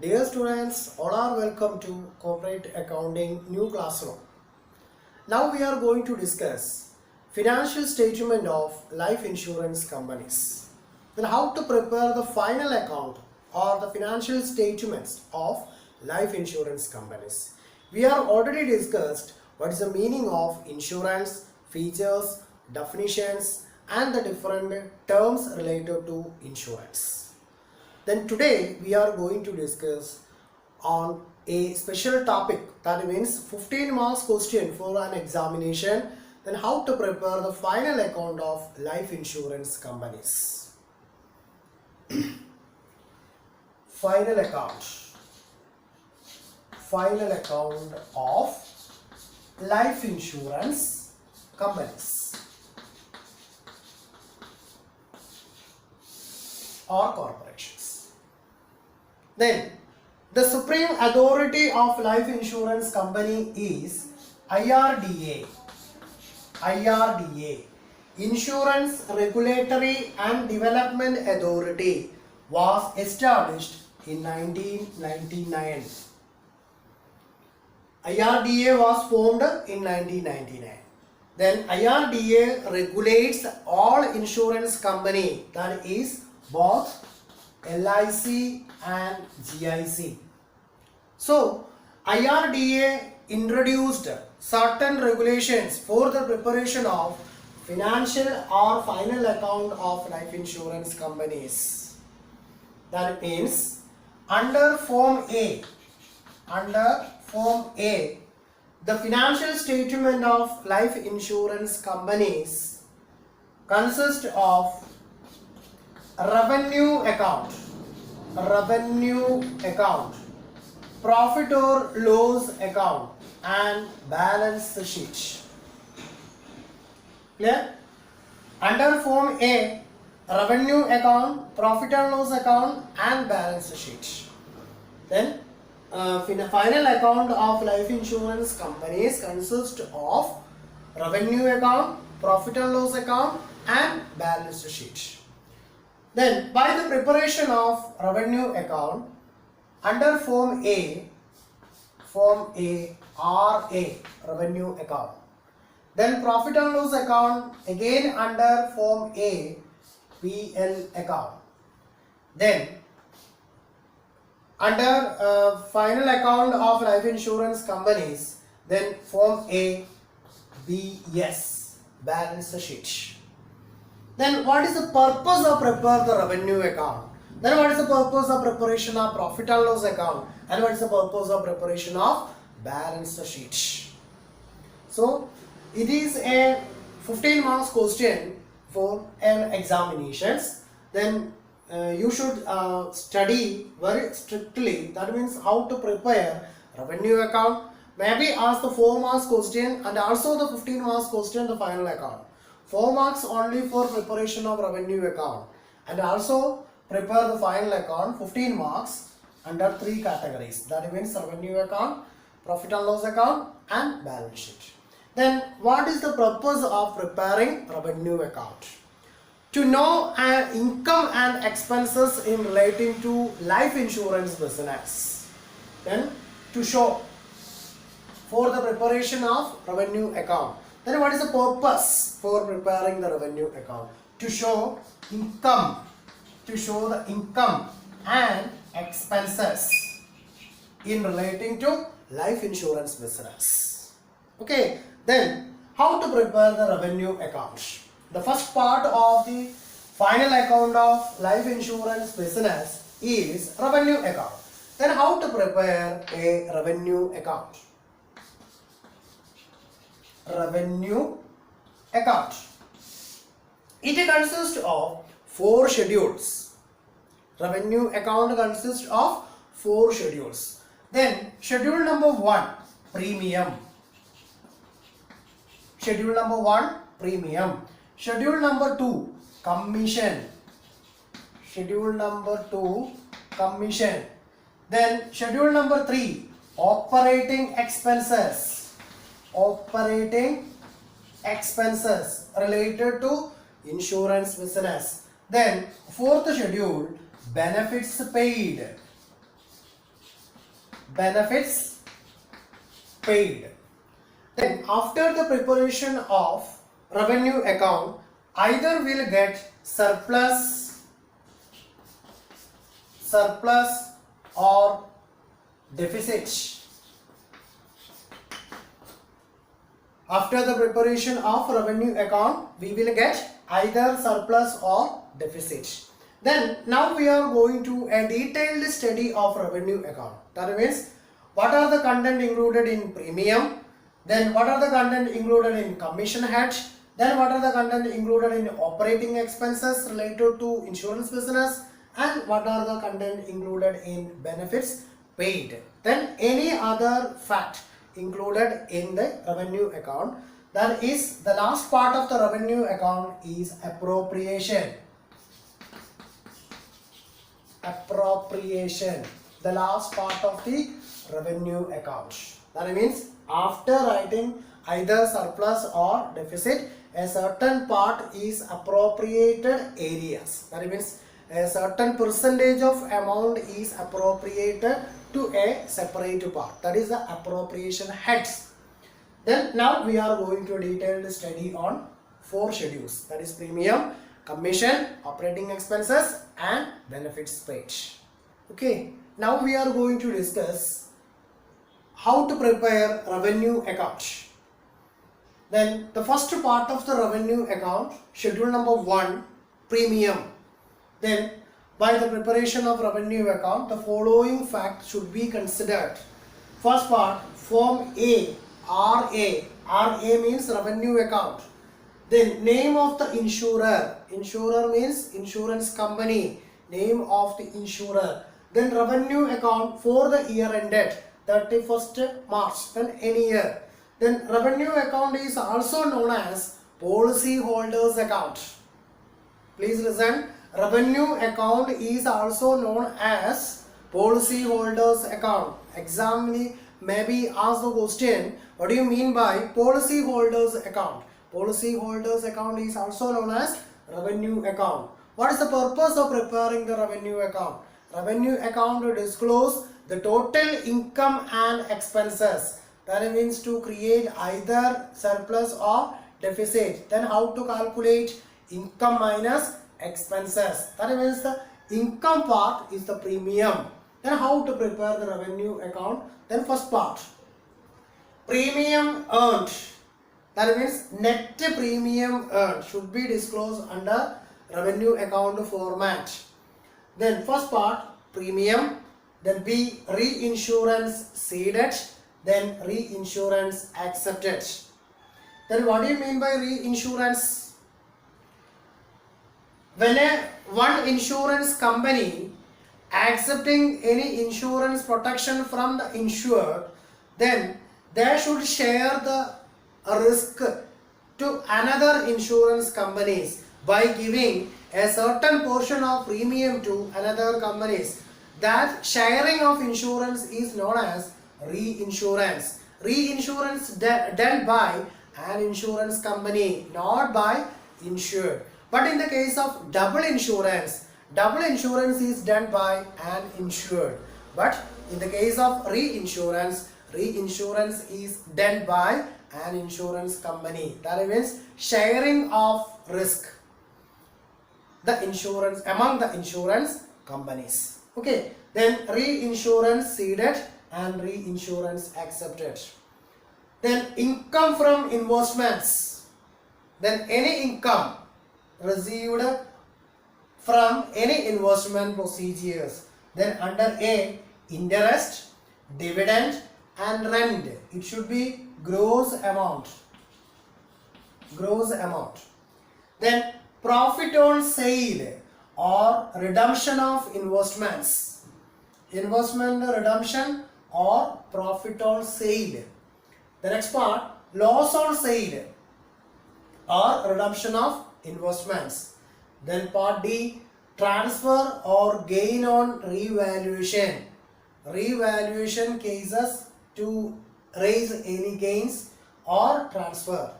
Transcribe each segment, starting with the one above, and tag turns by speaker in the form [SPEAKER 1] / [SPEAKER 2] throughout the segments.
[SPEAKER 1] Dear students, all are welcome to Corporate Accounting New Classroom. Now we are going to discuss financial statement of life insurance companies. Then how to prepare the final account or the financial statements of life insurance companies. We are already discussed what is the meaning of insurance, features, definitions and the different terms related to insurance. Then today we are going to discuss on a special topic, that means 15 marks question for an examination, then how to prepare the final account of life insurance companies. Final account of life insurance companies or corporations. Then the supreme authority of life insurance company is IRDA. Insurance Regulatory and Development Authority was established in 1999. IRDA was formed in 1999. Then IRDA regulates all insurance company, that is both LIC and GIC. So IRDA introduced certain regulations for the preparation of financial or final account of life insurance companies. That means under Form A, the financial statement of life insurance companies consists of revenue account, profit or loss account and balance sheet. Clear? Under Form A, revenue account, profit and loss account and balance sheet. Then final account of life insurance companies consists of revenue account, profit and loss account and balance sheet. Then by the preparation of revenue account under Form A, RA, revenue account. Then profit and loss account again under Form A, PL account. Then under final account of life insurance companies, then Form A, BS, balance sheet. Then what is the purpose of prepare the revenue account? Then what is the purpose of preparation of profit and loss account? And what is the purpose of preparation of balance sheet? So it is a 15 marks question for an examinations. Then you should study very strictly. That means how to prepare revenue account. Maybe ask the 4 marks question and also the 15 marks question the final account. 4 marks only for preparation of revenue account and also prepare the final account 15 marks under 3 categories, that means revenue account, profit and loss account and balance sheet. Then what is the purpose of preparing revenue account? To know income and expenses in relating to life insurance business. Then to show for the preparation of revenue account. Then what is the purpose for preparing the revenue account? To show income, the income and expenses in relating to life insurance business. Okay, then how to prepare the revenue account? The first part of the final account of life insurance business is revenue account. Then how to prepare a revenue account? Revenue account. It consists of 4 schedules. Revenue account consists of 4 schedules. Then schedule number 1, premium. Schedule number 1, premium. Schedule number 2, commission. Schedule number 2, commission. Then schedule number 3, operating expenses. Related to insurance business. Then 4th schedule, benefits paid. benefits paid. Then after the preparation of revenue account, either will get surplus or deficit. After the preparation of revenue account, we will get either surplus or deficit. Then now we are going to a detailed study of revenue account. That means what are the content included in premium, then what are the content included in commission head, then what are the content included in operating expenses related to insurance business, and what are the content included in benefits paid. Then any other fact included in the revenue account. That is, the last part of the revenue account is appropriation. The last part of the revenue account. That means after writing either surplus or deficit, a certain part is appropriated areas. That means a certain percentage of amount is appropriated to a separate part. That is the appropriation heads. Then now we are going to a detailed study on 4 schedules. That is premium, commission, operating expenses and benefits paid. Okay, now we are going to discuss how to prepare revenue account. Then the first part of the revenue account, schedule number 1, premium. Then by the preparation of revenue account, the following facts should be considered. First part, form A, RA. RA means revenue account. Then name of the insurer. Insurer means insurance company. Name of the insurer. Then revenue account for the year ended 31st March. Then any year. Then revenue account is also known as policy holders account. Please listen. Revenue account is also known as policy holders account. Exam may be asked the question, what do you mean by policy holders account? Policy holders account is also known as revenue account. What is the purpose of preparing the revenue account? Revenue account to disclose the total income and expenses. That means to create either surplus or deficit. Then how to calculate income minus expenses. That means the income part is the premium. Then how to prepare the revenue account? Then first part, premium earned. That means net premium earned should be disclosed under revenue account format. Then first part, premium. Then B, reinsurance ceded. Then reinsurance accepted. Then what do you mean by reinsurance? When one insurance company accepting any insurance protection from the insured, then they should share the risk to another insurance companies by giving a certain portion of premium to another companies. That sharing of insurance is known as reinsurance. Reinsurance done by an insurance company, not by insured. But in the case of double insurance is done by an insured. But in the case of reinsurance is done by an insurance company. That means sharing of risk among the insurance companies. Okay, then reinsurance ceded and reinsurance accepted. Then income from investments. Then any income received from any investment procedures. Then under A, interest, dividend and rent. It should be gross amount. Then profit on sale or redemption of investments. Investment redemption or profit on sale. The next part, loss on sale or redemption of investments. Then part D, transfer or gain on revaluation. Revaluation cases to raise any gains or transfer.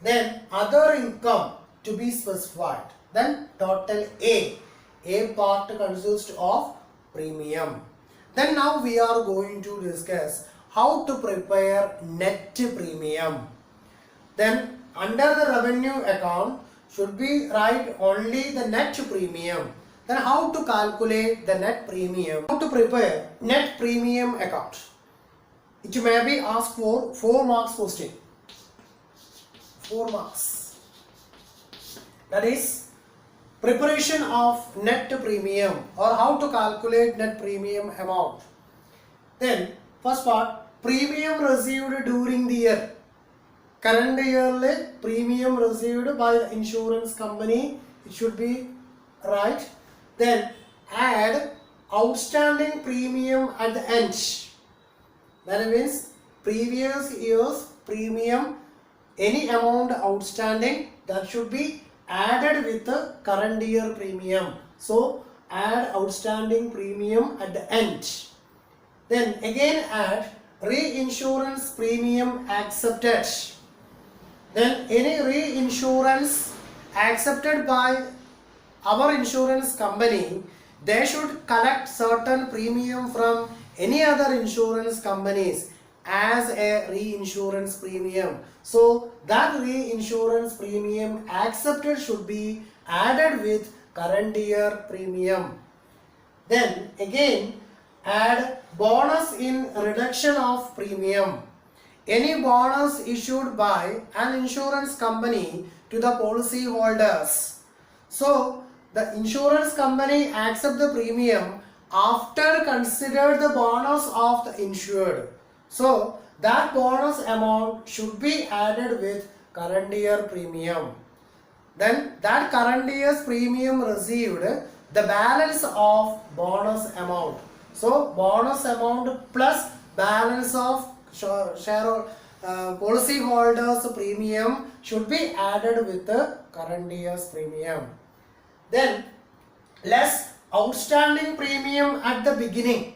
[SPEAKER 1] Then other income to be specified. Then total A. A part consists of premium. Then now we are going to discuss how to prepare net premium. Then under the revenue account should be write only the net premium. Then how to calculate the net premium? How to prepare net premium account? It may be asked for 4 marks question. 4 marks. That is preparation of net premium or how to calculate net premium amount. Then first part, premium received during the year. Current yearly premium received by the insurance company, it should be right. Then add outstanding premium at the end. That means previous year's premium, any amount outstanding, that should be added with the current year premium. So add outstanding premium at the end. Then again add reinsurance premium accepted. Then any reinsurance accepted by our insurance company, they should collect certain premium from any other insurance companies as a reinsurance premium. So that reinsurance premium accepted should be added with current year premium. Then again add bonus in reduction of premium. Any bonus issued by an insurance company to the policy holders. So the insurance company accept the premium after consider the bonus of the insured. So that bonus amount should be added with current year premium. Then that current year's premium received the balance of bonus amount. So bonus amount plus balance of policy holders premium should be added with the current year's premium. Then less outstanding premium at the beginning.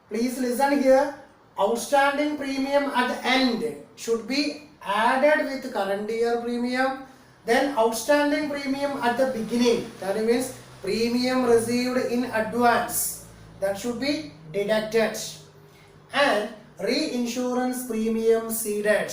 [SPEAKER 1] Please listen here. Outstanding premium at the end should be added with current year premium. Then outstanding premium at the beginning, that means premium received in advance, that should be deducted. And reinsurance premium ceded.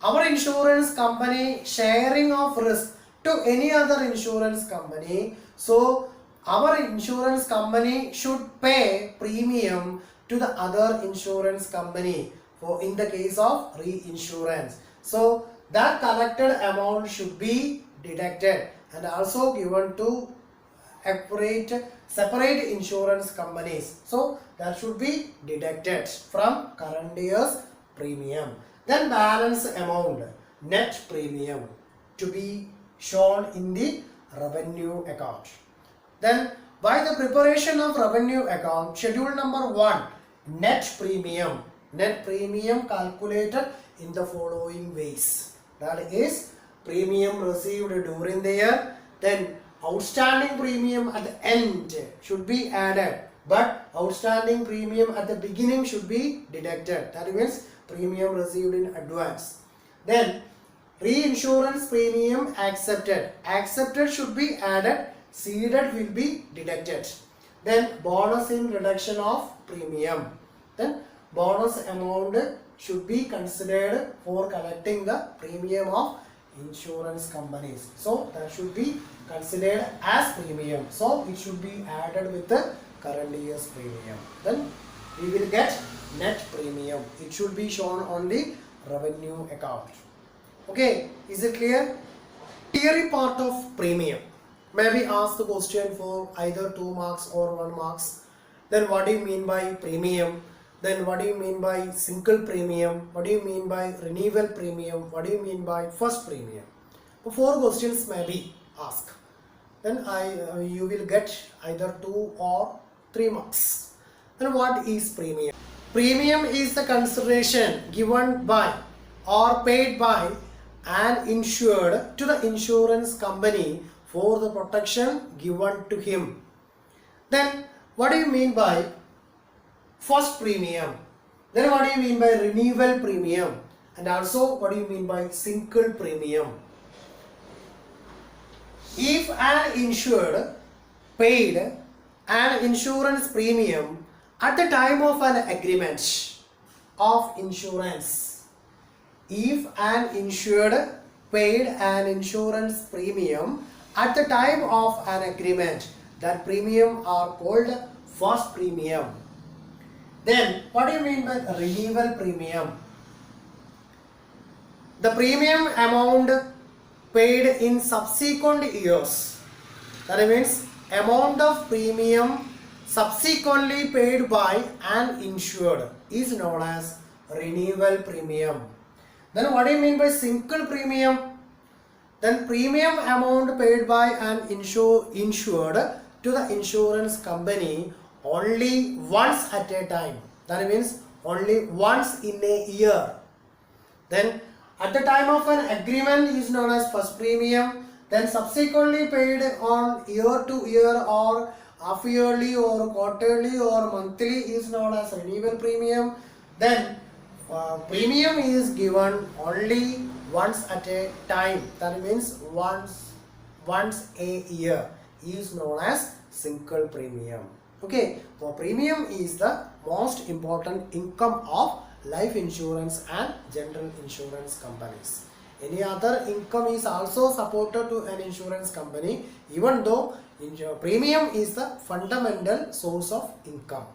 [SPEAKER 1] Our insurance company sharing of risk to any other insurance company. So our insurance company should pay premium to the other insurance company for in the case of reinsurance. So that collected amount should be deducted and also given to separate insurance companies. So that should be deducted from current year's premium. Then balance amount, net premium, to be shown in the revenue account. Then by the preparation of revenue account, schedule number 1, net premium. Net premium calculated in the following ways. That is premium received during the year, then outstanding premium at the end should be added, but outstanding premium at the beginning should be deducted. That means premium received in advance. Then reinsurance premium accepted. Accepted should be added, ceded will be deducted. Then bonus in reduction of premium. Then bonus amount should be considered for collecting the premium of insurance companies. So that should be considered as premium. So it should be added with the current year's premium. Then we will get net premium. It should be shown on the revenue account. Okay, is it clear? Theory part of premium. Maybe ask the question for either 2 marks or 1 marks. Then what do you mean by premium? Then what do you mean by single premium? What do you mean by renewal premium? What do you mean by first premium? 4 questions may be asked. Then you will get either 2 or 3 marks. Then what is premium? Premium is the consideration given by or paid by an insured to the insurance company for the protection given to him. Then what do you mean by first premium? Then what do you mean by renewal premium? And also what do you mean by single premium? If an insured paid an insurance premium at the time of an agreement of insurance. If an insured paid an insurance premium at the time of an agreement, that premium are called first premium. Then what do you mean by renewal premium? The premium amount paid in subsequent years. That means amount of premium subsequently paid by an insured is known as renewal premium. Then what do you mean by single premium? Then premium amount paid by an insured to the insurance company only once at a time. That means only once in a year. Then at the time of an agreement is known as first premium. Then subsequently paid on year to year or half yearly or quarterly or monthly is known as renewal premium. Then premium is given only once at a time. That means once a year is known as single premium. Okay, for premium is the most important income of life insurance and general insurance companies. Any other income is also supported to an insurance company, even though premium is the fundamental source of income.